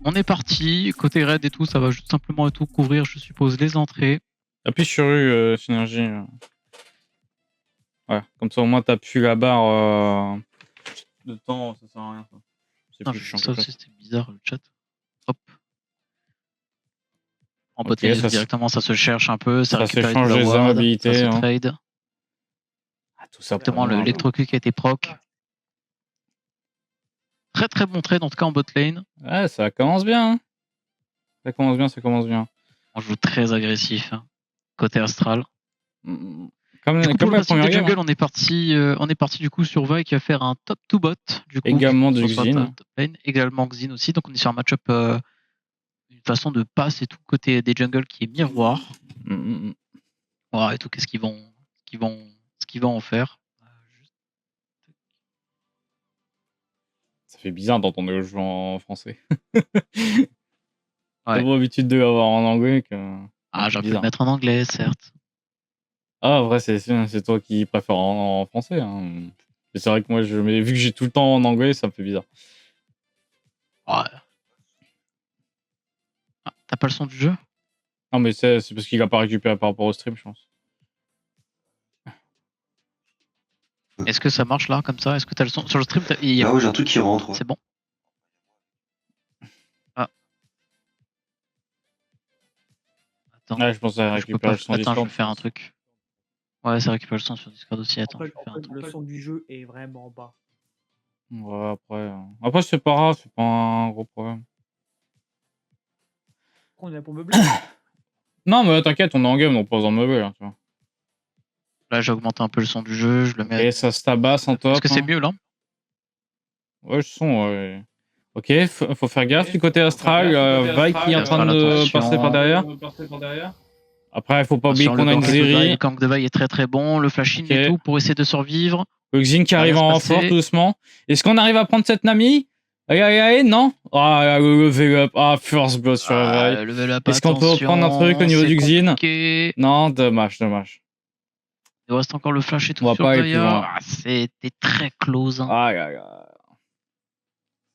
On est parti, côté raid et tout, ça va juste simplement et tout couvrir, je suppose, les entrées. Appuie sur U, synergie. Ouais, comme ça au moins t'appuies la barre de temps, ça sert à rien. C'est Putain, plus j'ai vu chiant ça que aussi, c'était bizarre le chat. Hop. En Ok, botlane ça, directement, ça se cherche un peu, ça ça récupère et tout s'échange la les ward, ça habilités. se Hein. trade. Ah, tout ça pour Exactement, rien. l'électrocuc a été proc. Très très bon trade en tout cas en botlane. Ouais, ça commence bien. Hein. Ça commence bien, ça commence bien. On joue très agressif, hein, côté astral. Comme, Du coup, pour comme le la passing première des game. jungle, Hein. on est parti du coup sur Vi qui va faire un top to bot. Du coup, Également de soit Xin. top lane, également Xin aussi. Donc on est sur un match-up, une façon de pass et tout côté des jungles qui est miroir. Voir et tout, qu'est-ce qu'ils vont en faire. Ça fait bizarre d'entendre le jeu en français. Ouais. Tellement l'habitude de l'avoir en anglais que. Ah, j'aurais pu le bizarre. mettre en anglais, certes. Ah, en vrai, c'est toi qui préfères en français. Hein. Mais c'est vrai que moi, vu que j'ai tout le temps en anglais, ça me fait bizarre. Ouais. Ah, t'as pas le son du jeu? Non, mais c'est parce qu'il a pas récupéré par rapport au stream, je pense. Est-ce que ça marche là, comme ça? Est-ce que t'as le son? Sur le stream, Ah ouais, j'ai un truc qui rentre. Ouais. c'est bon? Ah. Attends. Ouais, je pense que ça Je peux récupère pas. le son Attends, je Discord. vais faire un truc. Ouais, ça récupère le son sur Discord aussi. Attends, je vais faire un truc. Le son du jeu est vraiment bas. Ouais, après c'est pas grave, c'est pas un gros problème. On est là pour meubler. Non, mais t'inquiète, on est en game, donc pas besoin de meubler. Hein, tu vois. Là, j'ai augmenté un peu le son du jeu. Je le mets. Et ça se tabasse en top. Est-ce que c'est hein. mieux là? Ouais, le son, ouais. Ok, faut faire gaffe du côté astral. Vi qui est en train de passer par derrière. Après, il faut pas oublier qu'on a une Zeri. Le gank de Vi est très très bon. Le flash in et tout pour essayer de survivre. Le Xin qui arrive en renfort tout doucement. Est-ce qu'on arrive à prendre cette Nami? Allez, non? Ah, le level up. Ah, first blood sur Vi. Est-ce qu'on peut reprendre un truc au niveau du Xin? Non, dommage. Il reste encore le flash et tout. On va pas aller plus loin. Ah, c'était très close. Hein. Ah.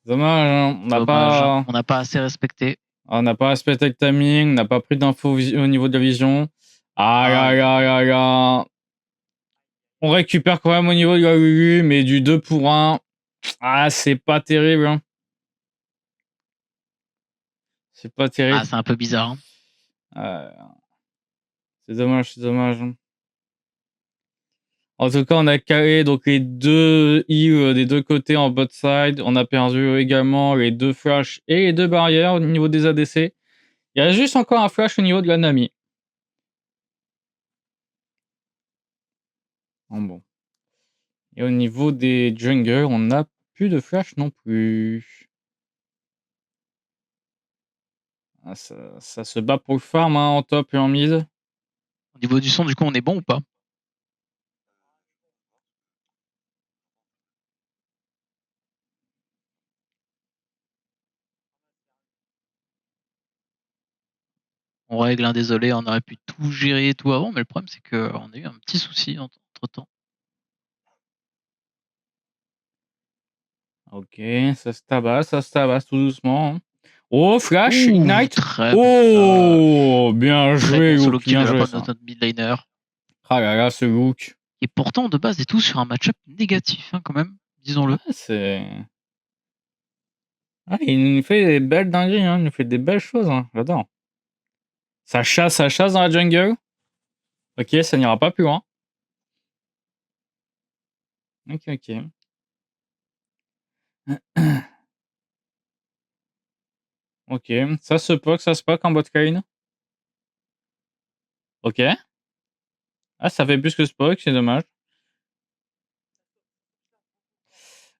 Dommage, hein. On n'a pas assez respecté. On n'a pas respecté le timing, on n'a pas pris d'infos au niveau de la vision. Ah. On récupère quand même au niveau de la Lulu, mais du 2 pour 1. Ah, c'est pas terrible. Hein. C'est pas terrible. Ah, c'est un peu bizarre. Hein. C'est dommage. Hein. En tout cas, on a calé donc les deux heals des deux côtés en bot side. On a perdu également les deux flashs et les deux barrières au niveau des ADC. Il y a juste encore un flash au niveau de la Nami. Bon. Et au niveau des jungles, on n'a plus de flash non plus. Ah, ça se bat pour le farm hein, en top et en mid. Au niveau du son, du coup, on est bon ou pas? On règle, hein, désolé, on aurait pu tout gérer tout avant, mais le problème c'est qu'on a eu un petit souci entre temps. Ok, ça se tabasse tout doucement. Hein. Oh, flash, Ouh, ignite. très Oh, bien joué, bon Luke, bien joué. Ça. Notre mid laner. Ah là, ce Luke. Et pourtant, de base, est tout sur un match-up négatif, hein, quand même, disons-le. Ah, c'est. Ah, il nous fait des belles dingueries, hein. Il nous fait des belles choses, hein. J'adore. Ça chasse dans la jungle. Ok, ça n'ira pas plus loin. Ok. Ok, ça se poke en bot lane. Ok. Ah, ça fait plus que Spock, c'est dommage.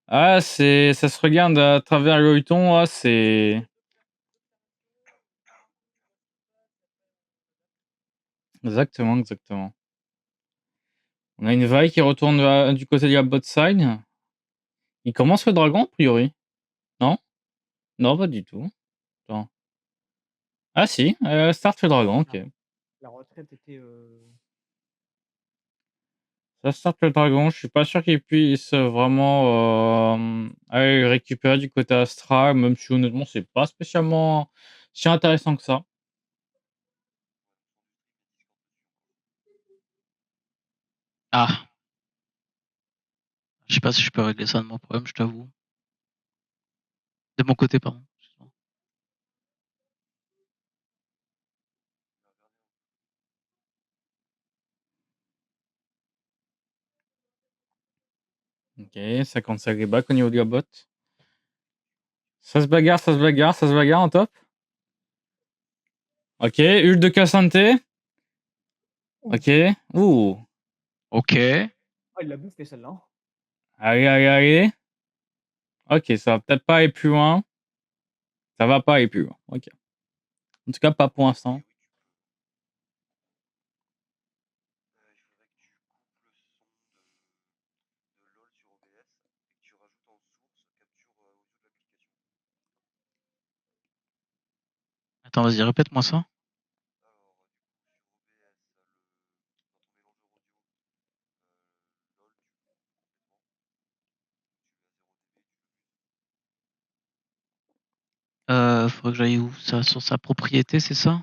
Ah, ça se regarde à travers le ton, ah, c'est... Exactement. On a une vaille qui retourne du côté de la bot side. Il commence le dragon, a priori. Non? Non, pas du tout. Attends. Ah si, start le dragon, ok. La retraite était... Ça start le dragon. Je suis pas sûr qu'il puisse vraiment aller le récupérer du côté astral, même si honnêtement, c'est pas spécialement si intéressant que ça. Ah. Je sais pas si je peux régler ça de mon problème, je t'avoue. De mon côté, pardon. Ok, 55 reback au niveau de la botte. Ça se bagarre, ça se bagarre, ça se bagarre en top. Ok, Ult de Cassante. Ok, ouh. Ok. Ah, il l'a bouffé celle-là. Allez, allez, allez. Ok, ça va peut-être pas aller plus loin. Ça va pas aller plus loin. Ok. En tout cas, pas pour l'instant. Attends, vas-y, répète-moi ça. Faudrait que j'aille où ça, sur sa propriété, c'est ça?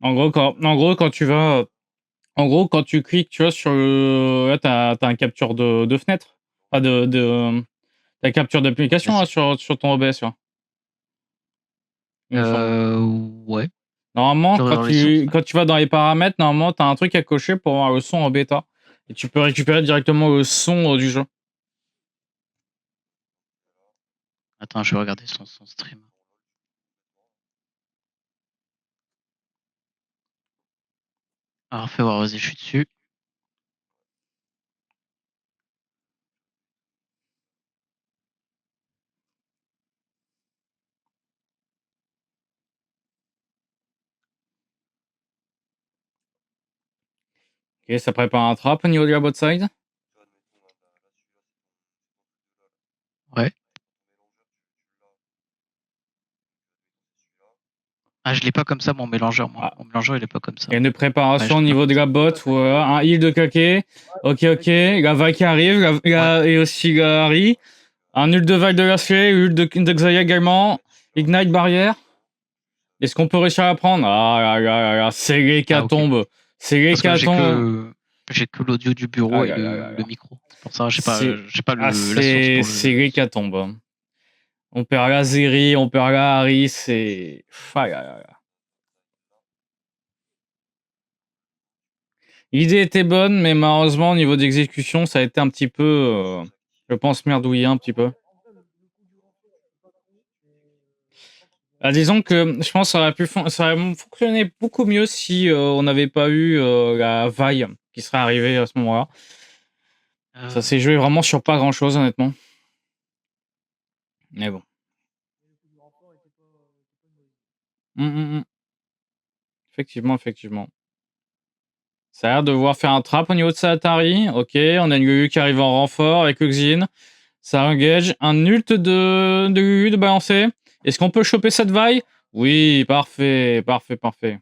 En gros, quand tu vas. En gros, quand tu cliques, tu vois, sur le. Là, t'as un capture de fenêtre. Pas t'as capture d'application là, sur ton OBS. Là. Ouais. Normalement, Je regarde les sources, ouais. quand tu vas dans les paramètres, normalement, tu as un truc à cocher pour avoir le son en bêta. Et tu peux récupérer directement le son du jeu. Attends, je vais regarder son stream. Alors, fais voir, vas-y, je suis dessus. Ok, ça prépare un trap au niveau de la bot side. Ouais. Ah, je l'ai pas comme ça, mon mélangeur. Ah. Mon mélangeur, il est pas comme ça. Il y a une préparation Ouais, au niveau de la bot. Un heal de Kake. Ok, ok. La vague qui arrive. Et aussi la Harry. Un ult de vague de Lashley. Ult de Xayah également. Ignite barrière. Est-ce qu'on peut réussir à la prendre? Ah là là là, c'est l'hécatombe. okay. C'est l'hécatombe. J'ai que l'audio du bureau et le micro. C'est pour ça, j'ai pas la source pour le. C'est l'hécatombe. On perd la Zeri, on perd la Harry, c'est. Ah là là là. L'idée était bonne, mais malheureusement, au niveau d'exécution, ça a été un petit peu, je pense, merdouillé un petit peu. Ah, disons que je pense que ça aurait fonctionné beaucoup mieux si on n'avait pas eu la vaille qui serait arrivée à ce moment-là. Ça s'est joué vraiment sur pas grand-chose, honnêtement. Mais bon. Effectivement, effectivement. Ça a l'air de devoir faire un trap au niveau de sa Atari. Ok, on a une Lulu qui arrive en renfort avec Uxin. Ça engage un ult de Lulu de balancer. Est-ce qu'on peut choper cette vaille? Oui, parfait, parfait, parfait.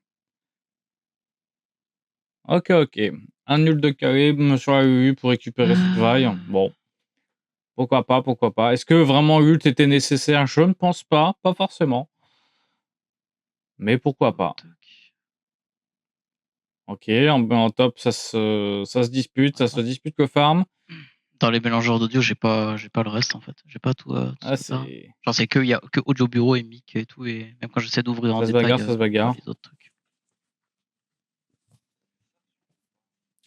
Ok, ok. Un ult de Caleb sur la Lulu pour récupérer cette vaille. Bon. Pourquoi pas, pourquoi pas. Est-ce que vraiment ult était nécessaire? Je ne pense pas, pas forcément. Mais pourquoi pas. Ok, en top, ça se dispute, ça se dispute le farm. Dans les mélangeurs d'audio, j'ai pas le reste en fait. J'ai pas tout. Genre c'est que audio bureau et mic et tout, et même quand j'essaie d'ouvrir en détail ça se bagarre. les autres trucs.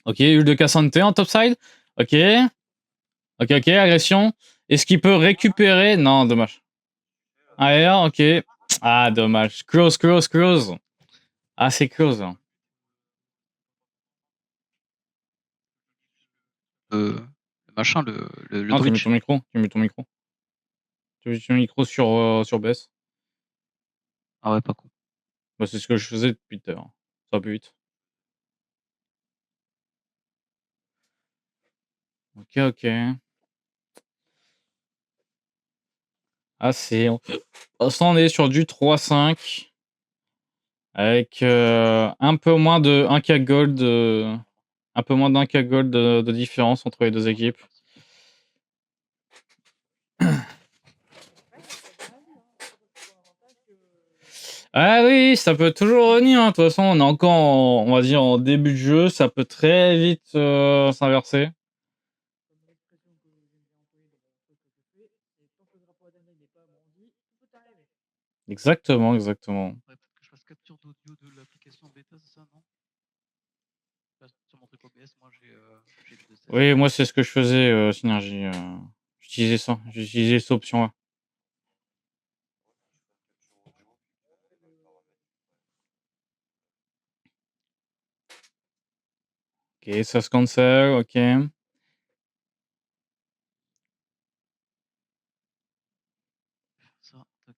Ok, Ult de Cassante en topside. Ok. Ok, ok, agression. Est-ce qu'il peut récupérer? Non, dommage. AR, ok. Ah, dommage. Close, close, close. Ah, c'est close. Le machin, le non, bridge. Tu mets ton micro. Tu mets ton micro sur BS. Ah ouais, pas con. Bah, c'est ce que je faisais depuis tout à l'heure. Ça va plus vite. Ok, ok. Ah, c'est... On est sur du 3-5. Avec un peu moins de 1k gold Un peu moins d'un K gold de différence entre les deux équipes. Ah oui, ça peut toujours revenir. De toute façon, on est encore, on va dire, en début de jeu. Ça peut très vite s'inverser. Exactement, exactement. Ouais, peut-être que je fasse capture d'audio de l'application bêta, c'est ça, non? Sur mon truc OBS, moi j'ai oui, moi c'est ce que je faisais, Synergie. J'utilisais ça. J'utilisais cette option-là. Ok, ça se cancel, ok. Ça, tac.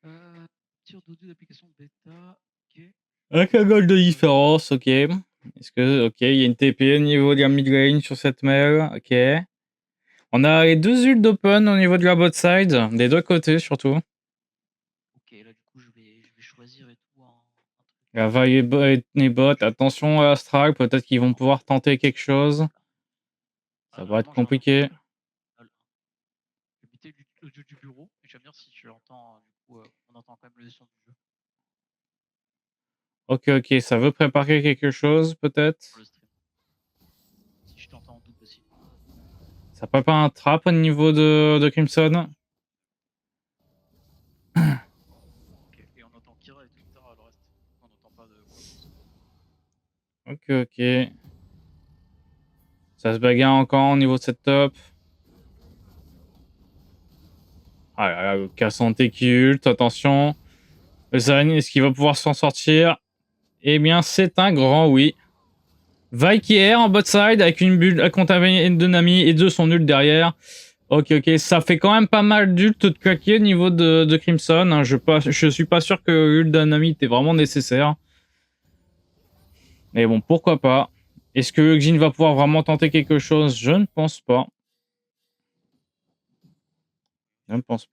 Capture d'audio d'application bêta, ok. Un gold de différence, ok. Est-ce que, ok, il y a une TP au niveau de la mid lane sur cette mail, ok. On a les deux ults d'open au niveau de la bot side, des deux côtés surtout. Ok, là du coup je vais choisir et tout. La vaille et bot, attention à Astral, peut-être qu'ils vont pouvoir tenter quelque chose. Ça va être compliqué. Je vais éviter l'audio du bureau, et je vais venir si tu l'entends, du coup on entend quand même le son du jeu. Ok, ok, ça veut préparer quelque chose peut-être. Si je t'entends en double aussi. Ça prépare un trap au niveau de Crimson. Ok, et on entend Kira et tout tard, le reste. On n'entend pas de quoi que Ok, ok. Ça se bagarre encore au niveau de cette top. Ah là là, le Cassante qui ult, attention. Zayn, est-ce qu'il va pouvoir s'en sortir? Eh bien, c'est un grand oui. Vi qui est en bot side avec une bulle à contaminer de Nami et de son ult derrière. Ok, ok, ça fait quand même pas mal d'ult de claquer au niveau de Crimson. Hein. Je suis pas sûr que l'ult de Nami était vraiment nécessaire. Mais bon, pourquoi pas. Est-ce que Xin va pouvoir vraiment tenter quelque chose? Je ne pense pas. Je ne pense pas.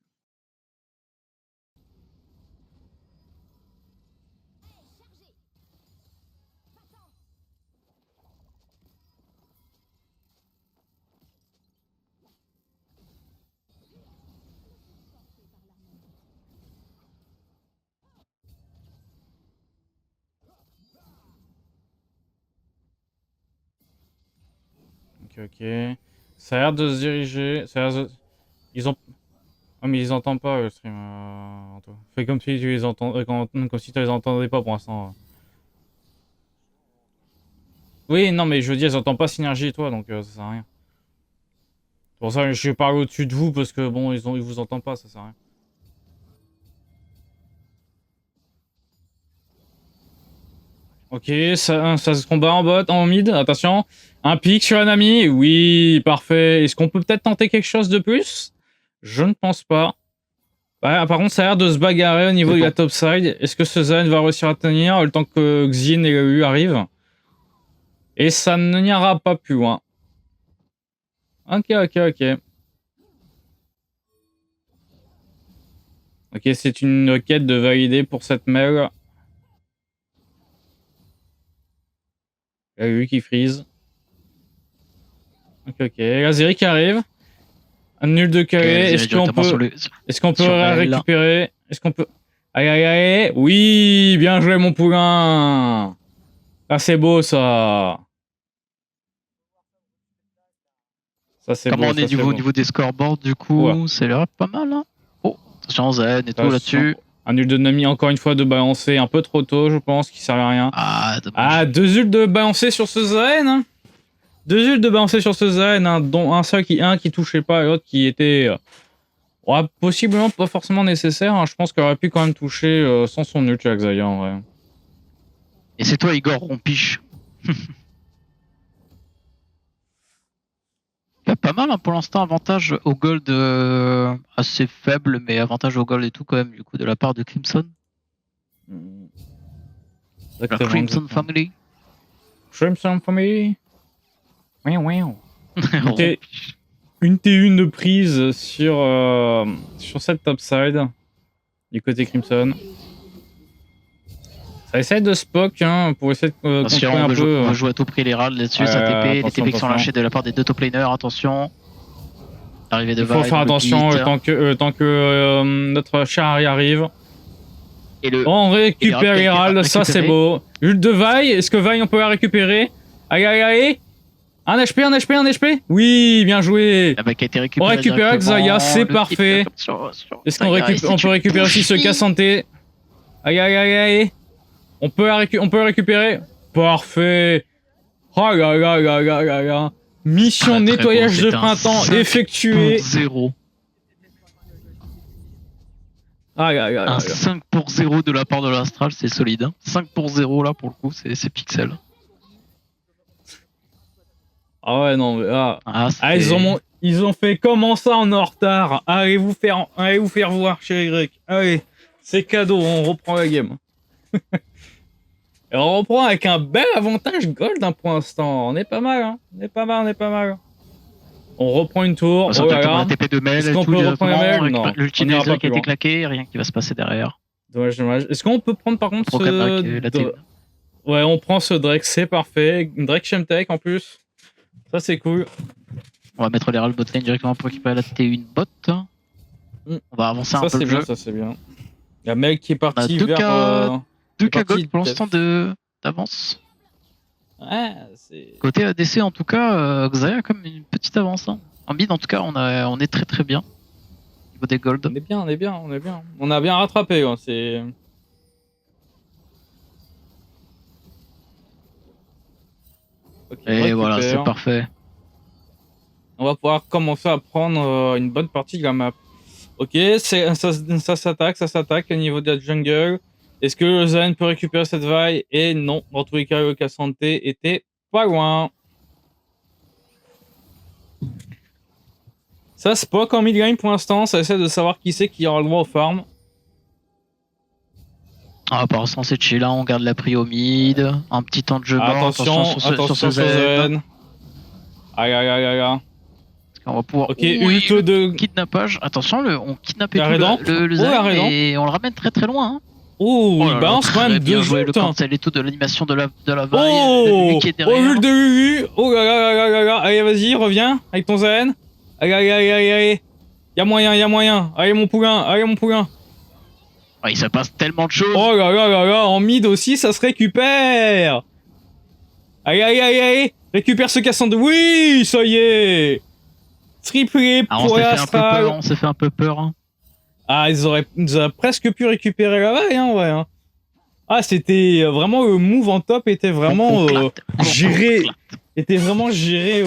Ok, ok. Ça a l'air de se diriger. Ça a l'air de... Ils ont... Ah, mais ils entendent pas le stream. Fais comme si tu les entends... comme si tu les entendais pas pour l'instant. Oui, non, mais je veux dire, ils entendent pas Synergie et toi, donc ça sert à rien. C'est pour ça que je parle au-dessus de vous, parce que bon, ils vous entendent pas, ça sert à rien. Ok, ça se combat en bot, en mid, attention. Un pic sur un ami, oui, parfait. Est-ce qu'on peut peut-être tenter quelque chose de plus? Je ne pense pas. Ouais, par contre, ça a l'air de se bagarrer au niveau de la top side. Est-ce que ce Zen va réussir à tenir le temps que Xin et le U arrivent? Et ça n'ira pas plus loin. Ok, ok, ok. Ok, c'est une quête de valider pour cette mail. Il y a eu qui freeze. Ok, ok. Lazeri qui arrive. Un nul de carré. Est-ce qu'on peut récupérer? Est-ce qu'on peut... Aïe, aïe, aïe. Oui, bien joué, mon poulain. Ah, c'est beau, ça. Ça, c'est beau. Comment on est au niveau des scoreboards, du coup? C'est l'air pas mal, hein? Oh, attention, Zen et tout là-dessus. Un ult de Nami, encore une fois, de balancer un peu trop tôt, je pense, qui sert à rien. Ah, dommage. Ah, deux ults de balancer sur ce Zen, hein. Deux ults de balancer sur ce Zen, hein, dont un qui touchait pas et l'autre qui était possiblement pas forcément nécessaire. Hein. Je pense qu'il aurait pu quand même toucher sans son ult, Xayah, en vrai. Et c'est toi, Igor, on piche. Pas mal, hein, pour l'instant, avantage au gold assez faible, mais avantage au gold et tout quand même, du coup, de la part de Crimson. La Crimson Family. Crimson Family. Oui, oui. Une T1 de prise sur cette top side du côté Crimson. Ça essaie de spock hein, pour essayer de contrôler un peu. On va jouer à tout prix les râles là-dessus, ça TP, les TP qui sont lâchés de la part des deux top laners, attention. Arrivée de Il faut faire attention tant que notre char y arrive. On récupère l'Hérald, ça c'est beau. Ult de Vi, est-ce que Vi on peut la récupérer? Aïe aïe aïe. Un HP. Oui, bien joué. On récupère Xayah, c'est parfait. Est-ce qu'on peut récupérer aussi ce Cassanté? Aïe aïe aïe aïe. On peut le récupérer? Parfait. Oh là là là là là là. Mission nettoyage de printemps effectuée. 0. Ah, là, là, là, un 5 pour 0 de la part de l'Astral, c'est solide. Hein. 5 pour 0 là pour le coup, c'est Pixel. Ah ouais, non, mais ils ont fait comment ça en retard? Allez vous faire voir chez Y. Allez, c'est cadeau, on reprend la game. Et on reprend avec un bel avantage gold hein, pour l'instant. On est pas mal, hein. On est pas mal. On reprend une tour. On va TP de Mel. Est-ce qu'on peut reprendre Mel? Non. L'ultime qui a été claqué, rien qui va se passer derrière. Dommage. Est-ce qu'on peut prendre par contre Ouais, on prend ce Drake, c'est parfait. Drake Shemtek en plus. Ça c'est cool. On va mettre les râles botlane directement pour récupérer la T1 bot. On va avancer un peu le jeu. Ça c'est bien. Il y a Mel qui est parti vers... 2K gold pour l'instant d'avance. Ouais, c'est... Côté ADC en tout cas, Xayah a comme une petite avance. Hein. En mid en tout cas, on est très bien. Au niveau des gold. On est bien. On a bien rattrapé. Hein, c'est... Okay, et voilà, c'est parfait. On va pouvoir commencer à prendre une bonne partie de la map. Ok, ça s'attaque au niveau de la jungle. Est-ce que le Zen peut récupérer cette vaille? Et non, dans tous les cas, le Cassanté était pas loin. Ça spock en mid-game pour l'instant, ça essaie de savoir qui c'est qui aura le droit au farm. Ah, par l'instant c'est chill, là on garde la prio mid, un petit temps de jeu mort, attention sur ce Zen. Aïe. On va pouvoir... Ok, ult de... kidnappage, attention, on kidnappe le Zen et on le ramène très loin. Hein. Oh, il balance quand même deux joué le cancel et tout de l'animation de la vaille, oh, qui est derrière. Oh, ult de Lulu. Oh là. Allez, vas-y, reviens avec ton Zen. Allez. Y'a moyen. Allez, mon poulain. Ouais, il se passe tellement de choses. Oh là. En mid aussi, ça se récupère. Allez. Récupère ce cassant de... Oui, ça y est. Triplé pour l'Astral. On s'est fait un peu peur. Hein. Ah, ils auraient presque pu récupérer la vaille, hein, ouais. Hein. Ah, c'était vraiment le move en top était vraiment géré. Était vraiment géré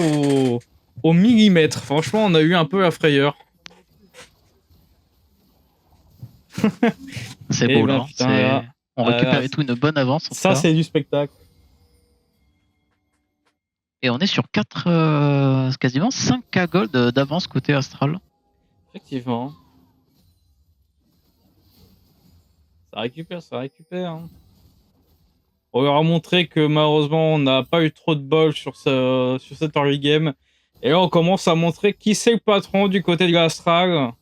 au millimètre. Franchement, on a eu un peu la frayeur. C'est beau là. Putain, on récupère et tout une bonne avance. Ça, c'est du spectacle. Et on est sur quasiment 5K gold d'avance côté Astral. Effectivement. Ça récupère. Hein. On leur a montré que malheureusement on n'a pas eu trop de bol sur cette early game. Et là on commence à montrer qui c'est le patron du côté de l'Astral.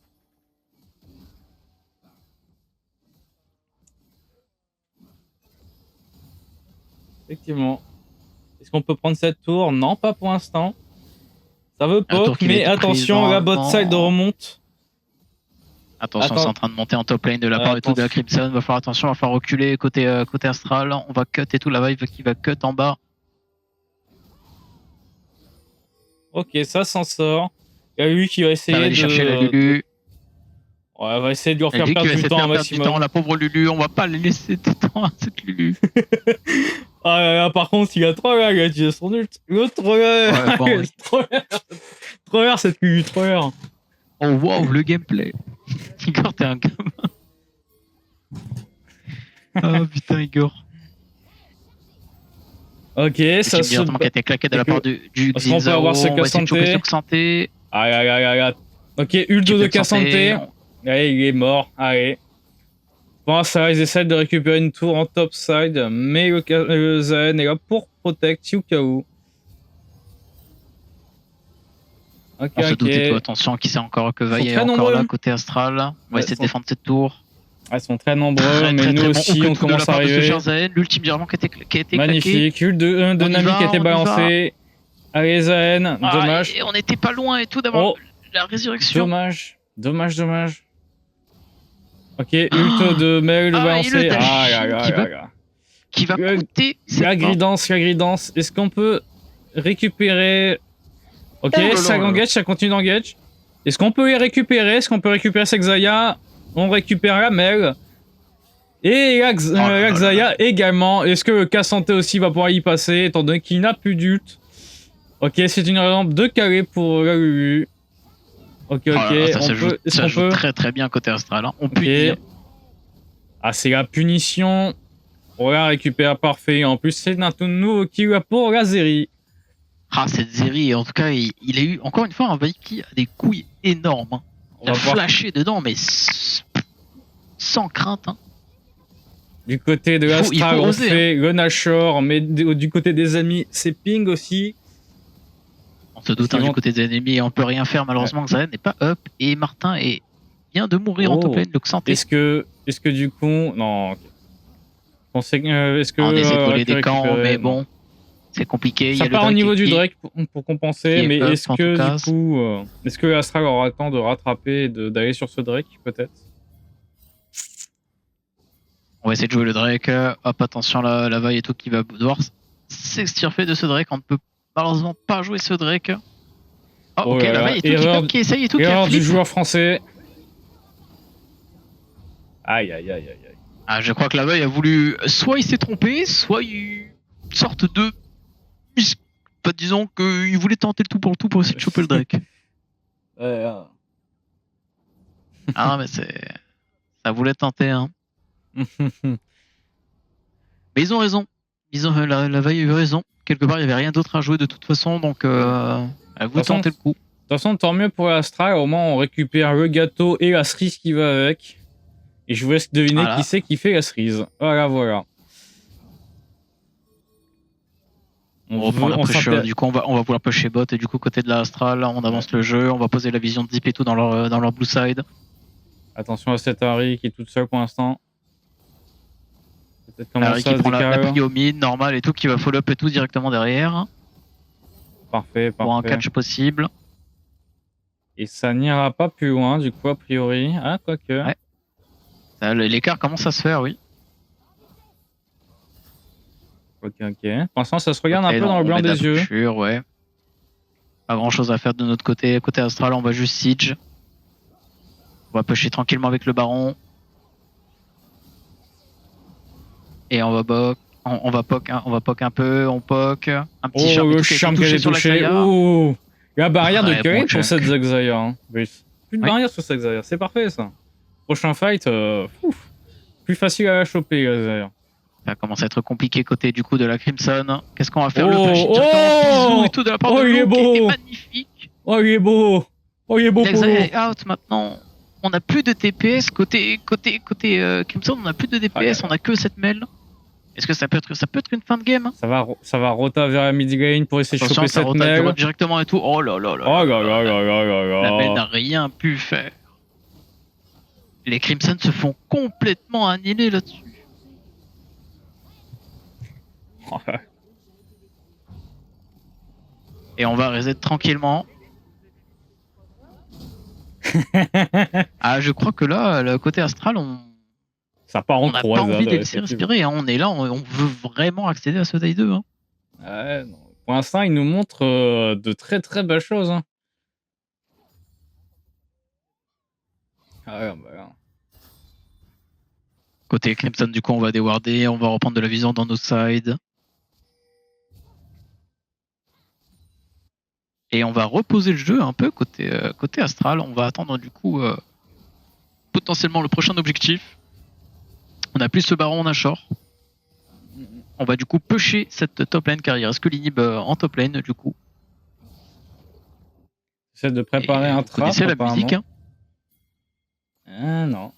Effectivement. Est-ce qu'on peut prendre cette tour? Non, pas pour l'instant. Ça veut poke, mais attention, la bot side remonte. Attention, c'est en train de monter en top lane de la part de la Crimson. Va falloir attention, va falloir reculer côté Astral. On va cut et tout, la vibe qui va cut en bas. Ok, ça s'en sort. Il y a lui qui va essayer de chercher la Lulu. Ouais, on va essayer de lui faire perdre du temps au maximum. La pauvre Lulu, on va pas le laisser du temps à cette Lulu. Ah, par contre, il a trop l'air, il a utilisé son ult. L'autre trop l'air cette Lulu, trop l'air. Oh wow, le gameplay. Igor, t'es un gamin. Ah putain, Igor. Ok, ça se... qui a été claqué de la part du Xin. On peut avoir ce Cassanté. Aïe. Ok, ult de Cassanté. Allez, il est mort. Allez. Bon, ça, ils essaient de récupérer une tour en top side, mais le Zen est là pour protect au cas où. On se doute, attention, qui sait encore que Vaille est encore là côté Astral. On va essayer de défendre cette tour. Elles sont très nombreux, mais nous aussi, on commence à arriver. L'ultime virement qui a été magnifique. Ult de Nami qui a été balancé. Allez, Zaen, dommage. Et on était pas loin et tout d'avoir la résurrection. Dommage. Ok, ult de Mel, le balancé. Qui va coûter la gridance. Est-ce qu'on peut récupérer... Ok, ça engage, ça continue d'engage. Est-ce qu'on peut les récupérer? Est-ce qu'on peut récupérer cette Xayah? On récupère la Mel. Et la Xayah également. Est-ce que le Cassante aussi va pouvoir y passer, étant donné qu'il n'a plus d'ult? Ok, c'est une rampe de Calais pour la Lulu. Ok. Ça joue très bien côté Astral. Hein. On punit. Ah, c'est la punition. On la récupère, parfait. En plus, c'est un tout nouveau kill pour la Zeri. Ah, cette Zeri, en tout cas, il a eu encore une fois un Vibe qui a des couilles énormes. Hein. Il a flashé dedans, mais sans crainte. Hein. Du côté de l'Astral, on fait le Nashor, mais du côté des ennemis, c'est ping aussi. On se doute du côté des ennemis, on peut rien faire malheureusement. Xayah n'est pas up et Martin vient de mourir en top lane, le Xanté. Est-ce que du coup... Non. On essaie de voler des camps, mais bon, c'est compliqué. Ça part au niveau du Drake pour compenser, mais est-ce que du coup... est-ce que l'Astral aura le temps de rattraper et d'aller sur ce Drake, peut-être? On va essayer de jouer le Drake. Hop, attention, la vaille et tout qui va devoir s'extirper de ce Drake. On ne peut malheureusement pas jouer ce Drake. Ok, la vaille et tout qui essaye et tout qui a du joueur français. Aïe. Ah, je crois que la veille a voulu... Soit il s'est trompé, soit une sorte de... disons qu'il voulait tenter le tout pour essayer de choper le Drake. Ah, mais ça voulait tenter, hein. Mais ils ont raison. La veille a eu raison. Quelque part, il n'y avait rien d'autre à jouer de toute façon, donc vous tentez le coup. De toute façon, tant mieux pour l'Astral. Au moins, on récupère le gâteau et la cerise qui va avec. Et je vous laisse deviner qui c'est qui fait la cerise. Voilà. On reprend la push, du coup on va pouvoir pusher bot et du coup côté de l'Astral, on avance le jeu, on va poser la vision de Zip et tout dans leur blue side. Attention à cette Harry qui est toute seule pour l'instant. Harry qui prend la prio au mid, normal et tout, qui va follow up et tout directement derrière. Parfait. Pour un catch possible. Et ça n'ira pas plus loin du coup a priori. Ah, quoique. Ouais. L'écart commence à se faire, oui. Ok. Pour l'instant, ça se regarde un peu dans le blanc des yeux. Ouais. Pas grand chose à faire de notre côté. Côté Astral, on va juste siege. On va pusher tranquillement avec le baron. Et on va poke. On va poke un peu. On poke. Un petit charme. Le charme qui a touché. La barrière de curry pour cette Xayah. Hein. Plus de barrière sur cette Xayah. C'est parfait ça. Prochain fight, plus facile à la choper, Xayah. Ça commence à être compliqué côté du coup de la Crimson. Qu'est-ce qu'on va faire? Le flash et tout de la part de Luke qui est magnifique. Il est beau. Xayah est out maintenant. On n'a plus de TPS côté Crimson. On n'a plus de DPS. On a que cette mail. Est-ce que ça peut être une fin de game? Ça va rota vers la mid lane pour essayer de choper cette mail. Directement et tout. Oh là là. La mail n'a rien pu faire. Les Crimson se font complètement annihiler là-dessus. Et on va reset tranquillement. Ah, je crois que là, le côté Astral, on n'a pas envie de laisser respirer. Hein. On est là, on veut vraiment accéder à ce Day 2. Hein. Ouais, non. Pour l'instant, il nous montre de très très belles choses. Hein. Côté Crimson, du coup, on va déwarder, on va reprendre de la vision dans nos sides. Et on va reposer le jeu un peu côté Astral. On va attendre du coup potentiellement le prochain objectif. On a plus ce baron en Nashor. On va du coup pusher cette top lane car il reste que l'inhib en top lane du coup. J'essaie de préparer un trap. C'est la musique. Hein. Non,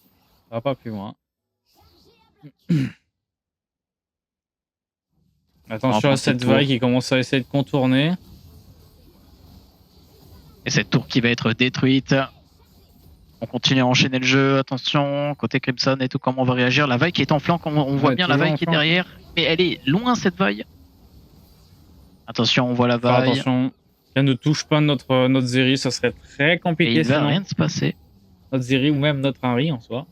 ça va pas plus loin. Attention à cette vague qui commence à essayer de contourner. Et cette tour qui va être détruite. On continue à enchaîner le jeu, attention, côté Crimson et tout, comment on va réagir. La vaille qui est en flanc, on voit bien la vaille qui est derrière, mais elle est loin cette vaille. Attention, on voit la vaille. Attention, qu'elle ne touche pas notre Zeri, ça serait très compliqué. Et il va rien se passer. Notre Zeri ou même notre Henry en soi.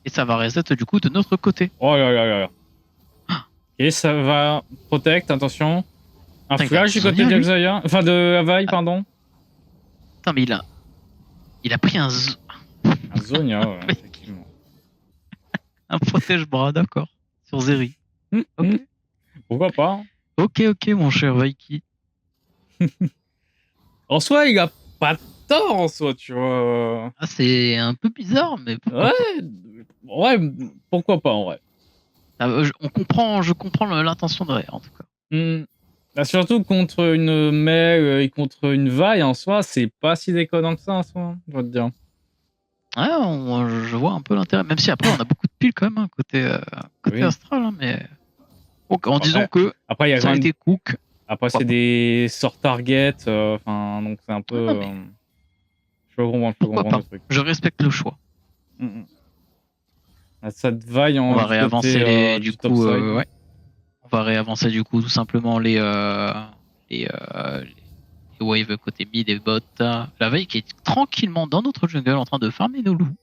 Et ça va reset du coup de notre côté. Oh là là là là. Et ça va protect, attention. Un flash du côté de Xayah, enfin de Havaï, pardon. Putain, mais il a pris un Zonia, ouais, effectivement. Un protège-bras, d'accord. Sur Zeri. Ok. Pourquoi pas. Ok, mon cher Vaiki. En soi, il a pas tort en soi, tu vois. Ah, c'est un peu bizarre, mais ouais, pourquoi pas en vrai. Je comprends l'intention derrière en tout cas. Bah, surtout contre une Mel et contre une vaille en soi, c'est pas si déconnant que ça en soi, je dois te dire. Ouais, je vois un peu l'intérêt, même si après on a beaucoup de piles quand même, hein, côté Astral, hein, mais en disant que après, y a ça a été cook. Après, c'est des sort target, donc c'est un peu. Je peux comprendre le truc. Je respecte le choix. Cette vaille on va réavancer du coup, ouais. On va réavancer du coup tout simplement les waves côté mid et bot. La vaille qui est tranquillement dans notre jungle en train de farmer nos loups.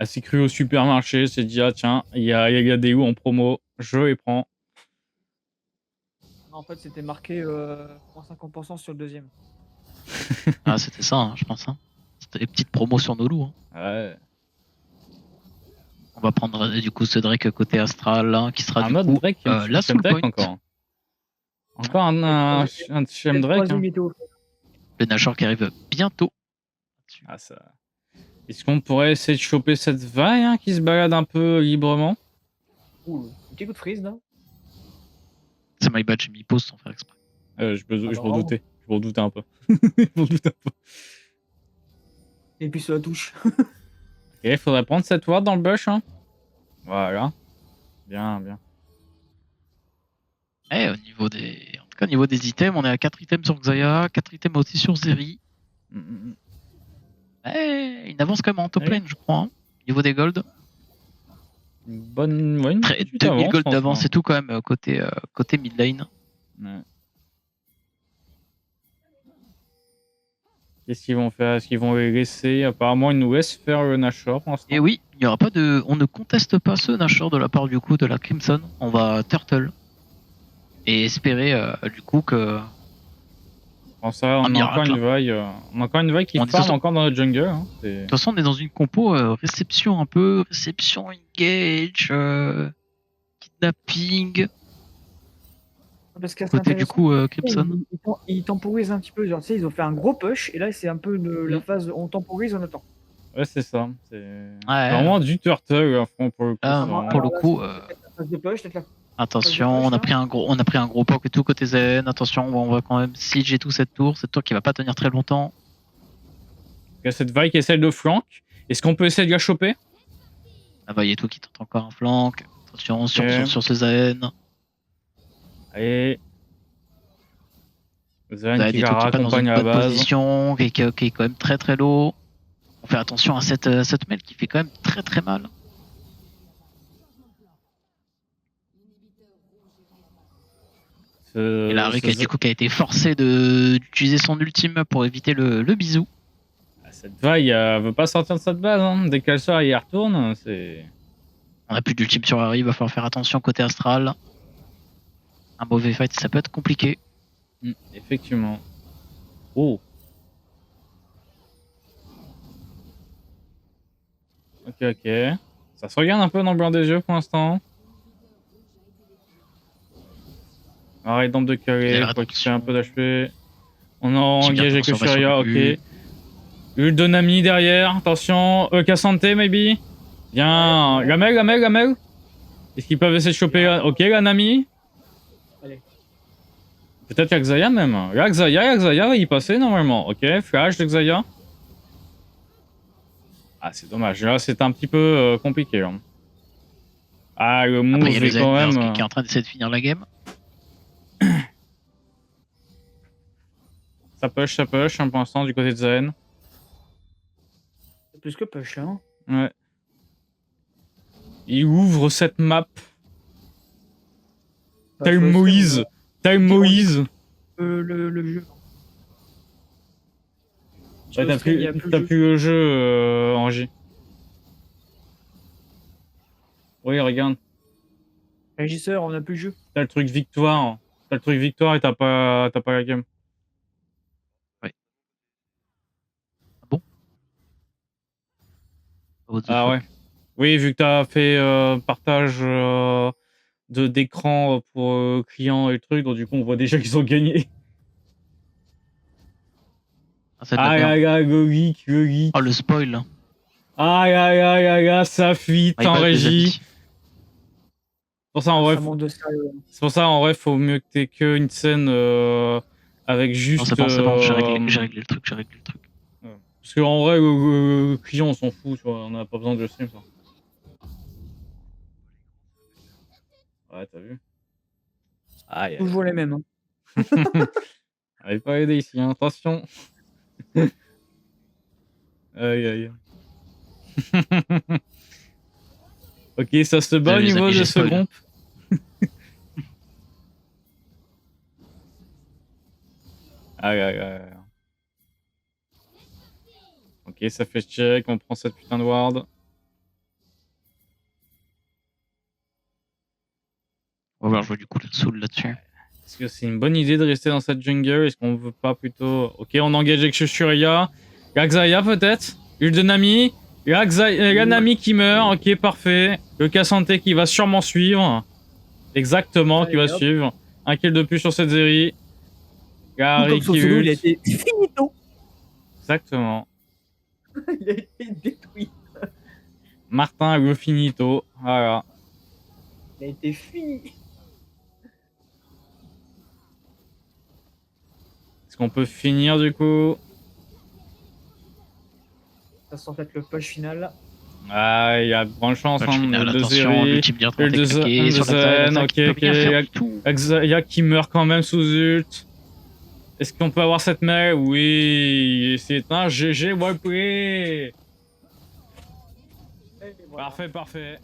Elle s'est crue au supermarché, s'est dit ah tiens, il y a des loups en promo, je les prends. En fait, c'était marqué moins 50% sur le deuxième. Ah, c'était ça, hein, je pense. Hein. C'était les petites promos sur nos loups. Hein. Ouais. On va prendre du coup ce Drake côté Astral hein, qui sera du coup Drake, là sous le point. Encore un deuxième Drake. Hein. Le Nashor qui arrive bientôt. Ah, ça... Est-ce qu'on pourrait essayer de choper cette vaille hein, qui se balade un peu librement? Ouh, un petit coup de freeze là. C'est my bad, j'ai mis pause sans faire exprès. Je redoutais. Je redoutais un peu. Et puis sur la touche. Ok, il faudrait prendre cette ward dans le bush. Hein. Voilà. Bien. Au niveau des... En tout cas, au niveau des items, on est à 4 items sur Xayah, 4 items aussi sur Zeri. Il avance quand même en top lane, je crois. Hein. Au niveau des gold. Une bonne... Ouais, 2000 gold d'avance et tout quand même côté mid lane. Ouais. Qu'est-ce qu'ils vont faire? Est-ce qu'ils vont les laisser? Apparemment, ils nous laissent faire le Nashor pour l'instant. Et oui, il n'y aura pas de... On ne conteste pas ce Nashor de la part du coup de la Crimson. On va turtle. Et espérer du coup que... Bon, ça, on a encore une vaille qui farm encore dans notre jungle. Hein. De toute façon, on est dans une compo réception un peu. Réception, engage, kidnapping... Parce que côté du coup Crimson. Ils temporisent un petit peu, genre tu sais, ils ont fait un gros push et là c'est un peu la phase on temporise, on attend. Ouais, c'est ça. C'est vraiment du turtle pour le coup. Attention, on a pris un gros poke et tout côté Zen. Attention, on va quand même siege et tout cette tour qui va pas tenir très longtemps. Il y a cette vaille qui essaie de flank. Est-ce qu'on peut essayer de la choper? La vaille et tout qui tente encore un flank. Attention sur ce Zen. Et Zen qui la raccompagne à la base. Position, qui est quand même très très low. On fait attention à cette mail qui fait quand même très très mal. Et la Rick du coup qui a été forcé d'utiliser son ultime pour éviter le bisou. Cette vaille veut pas sortir de cette base. Hein. Dès qu'elle sort, elle retourne. On a plus d'ultime sur Harry, il va falloir faire attention côté Astral. Un mauvais fight, ça peut être compliqué. Effectivement. Oh. Ok. Ça se regarde un peu dans le blanc des yeux pour l'instant. Arrête d'ombre de carré, pour récupérer un peu d'HP. On a engagé que Furia, ok. Ult de Nami derrière, attention. Cassante, maybe. Bien. Gamel. Est-ce qu'ils peuvent essayer de choper? Ok, la Nami. Peut-être y'a Xayah même. Y'a Xayah, va y passer normalement. Ok, flash de Xayah. Ah, c'est dommage. Là, c'est un petit peu compliqué. Hein. Ah, le move est quand même... qui est en train d'essayer de finir la game. Ça push hein, pour l'instant du côté de Zen. C'est plus que push, hein. Ouais. Il ouvre cette map. Time Moïse. Time Moïse. Le jeu. Ouais, t'as plus le jeu, Angie. Oui, regarde. Régisseur, on a plus le jeu. T'as le truc victoire. T'as le truc victoire et t'as pas la game. Ouais. Ah bon? Ah ouais. Oui, vu que t'as fait partage d'écran pour client et le truc, donc du coup on voit déjà qu'ils ont gagné. Le geek. Oh, le spoil. Ça fuite en régie. C'est pour ça, en vrai, faut mieux que t'aies qu'une scène avec juste. Non, c'est bon, j'ai réglé le truc. Ouais. Parce qu'en vrai, le client, on s'en fout, tu vois, on n'a pas besoin de le stream, ça. Ouais, t'as vu? Toujours les mêmes. Hein. Allez, pas aider ici, hein. Attention. Aïe. Ok, ça se bat au niveau de ce groupe. Aïe. Ok, ça fait check, on prend cette putain de ward. On va voir jouer du coup le soul là-dessus. Est-ce que c'est une bonne idée de rester dans cette jungle? Est-ce qu'on veut pas plutôt... Ok, on engage avec Shushuria. Xayah peut-être? Ult de Nami. Il y a Nami qui meurt, ok parfait. Le Cassante qui va sûrement suivre. Exactement, qui va suivre. Un kill de plus sur cette série. Gary qui ult. Il a été finito. Exactement. Il a été détruit. Martin le finito, voilà. Il a été fini. Est-ce qu'on peut finir du coup? Ça sent peut-être le push final. Ah, il y a de grandes chances, hein. Le de Zen, ok. Xayah qui meurt quand même sous ult. Est-ce qu'on peut avoir cette mail? Oui, c'est un GG wallplay. Parfait.